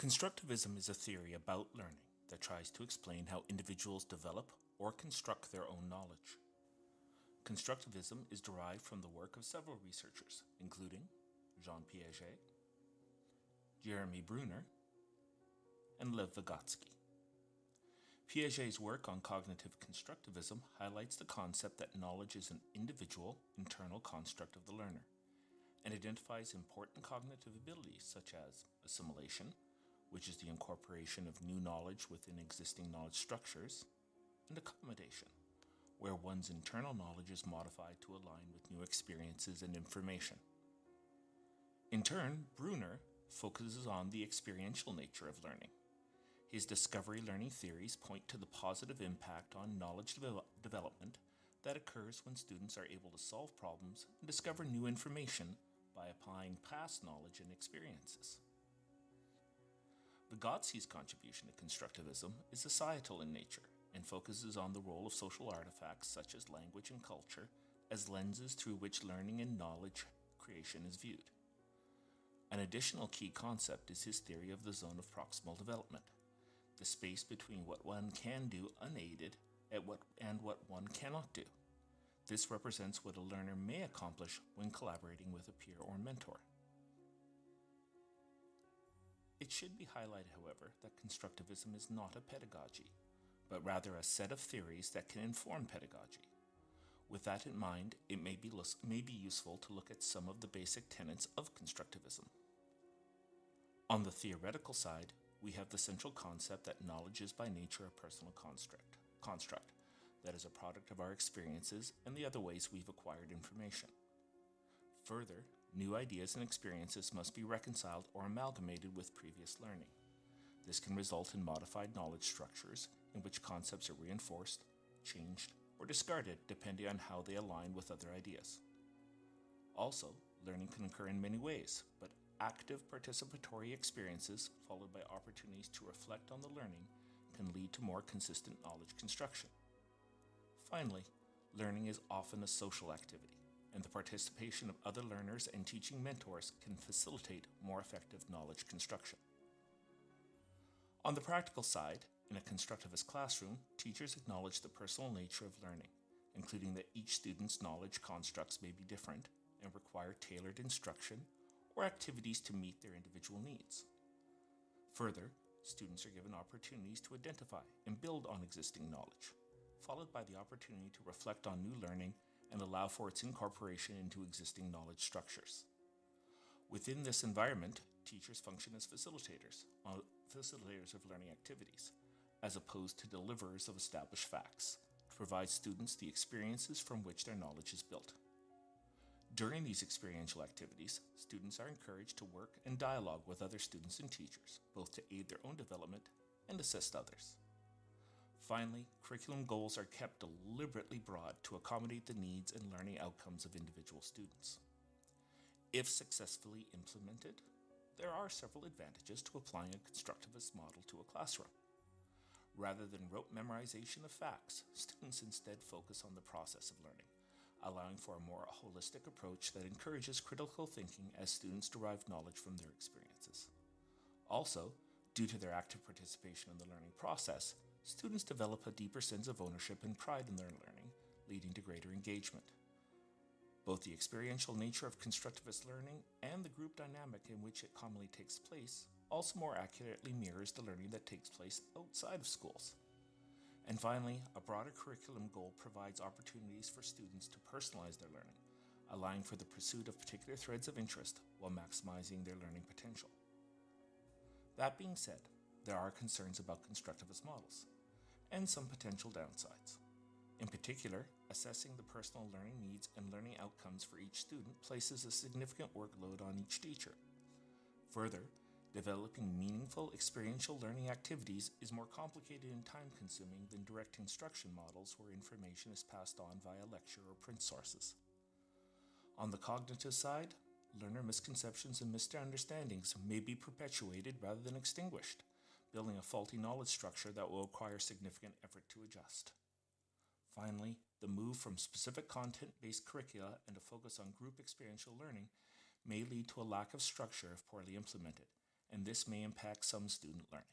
Constructivism is a theory about learning that tries to explain how individuals develop or construct their own knowledge. Constructivism is derived from the work of several researchers, including Jean Piaget, Jeremy Bruner, and Lev Vygotsky. Piaget's work on cognitive constructivism highlights the concept that knowledge is an individual, internal construct of the learner, and identifies important cognitive abilities such as assimilation, which is the incorporation of new knowledge within existing knowledge structures, and accommodation, where one's internal knowledge is modified to align with new experiences and information. In turn, Bruner focuses on the experiential nature of learning. His discovery learning theories point to the positive impact on knowledge development that occurs when students are able to solve problems and discover new information by applying past knowledge and experiences. Vygotsky's contribution to constructivism is societal in nature and focuses on the role of social artifacts such as language and culture as lenses through which learning and knowledge creation is viewed. An additional key concept is his theory of the zone of proximal development, the space between what one can do unaided and what one cannot do. This represents what a learner may accomplish when collaborating with a peer or mentor. It should be highlighted, however, that constructivism is not a pedagogy, but rather a set of theories that can inform pedagogy. With that in mind, it may be useful to look at some of the basic tenets of constructivism. On the theoretical side, we have the central concept that knowledge is by nature a personal construct that is a product of our experiences and the other ways we've acquired information. Further, new ideas and experiences must be reconciled or amalgamated with previous learning. This can result in modified knowledge structures in which concepts are reinforced, changed, or discarded depending on how they align with other ideas. Also, learning can occur in many ways, but active participatory experiences followed by opportunities to reflect on the learning can lead to more consistent knowledge construction. Finally, learning is often a social activity, and the participation of other learners and teaching mentors can facilitate more effective knowledge construction. On the practical side, in a constructivist classroom, teachers acknowledge the personal nature of learning, including that each student's knowledge constructs may be different and require tailored instruction or activities to meet their individual needs. Further, students are given opportunities to identify and build on existing knowledge, followed by the opportunity to reflect on new learning and allow for its incorporation into existing knowledge structures. Within this environment, teachers function as facilitators of learning activities, as opposed to deliverers of established facts, to provide students the experiences from which their knowledge is built. During these experiential activities, students are encouraged to work and dialogue with other students and teachers, both to aid their own development and assist others. Finally, curriculum goals are kept deliberately broad to accommodate the needs and learning outcomes of individual students. If successfully implemented, there are several advantages to applying a constructivist model to a classroom. Rather than rote memorization of facts, students instead focus on the process of learning, allowing for a more holistic approach that encourages critical thinking as students derive knowledge from their experiences. Also, due to their active participation in the learning process, students develop a deeper sense of ownership and pride in their learning, leading to greater engagement. Both the experiential nature of constructivist learning and the group dynamic in which it commonly takes place also more accurately mirrors the learning that takes place outside of schools. And finally, a broader curriculum goal provides opportunities for students to personalize their learning, allowing for the pursuit of particular threads of interest while maximizing their learning potential. That being said, there are concerns about constructivist models, and some potential downsides. In particular, assessing the personal learning needs and learning outcomes for each student places a significant workload on each teacher. Further, developing meaningful experiential learning activities is more complicated and time-consuming than direct instruction models where information is passed on via lecture or print sources. On the cognitive side, learner misconceptions and misunderstandings may be perpetuated rather than extinguished, building a faulty knowledge structure that will require significant effort to adjust. Finally, the move from specific content-based curricula and a focus on group experiential learning may lead to a lack of structure if poorly implemented, and this may impact some student learning.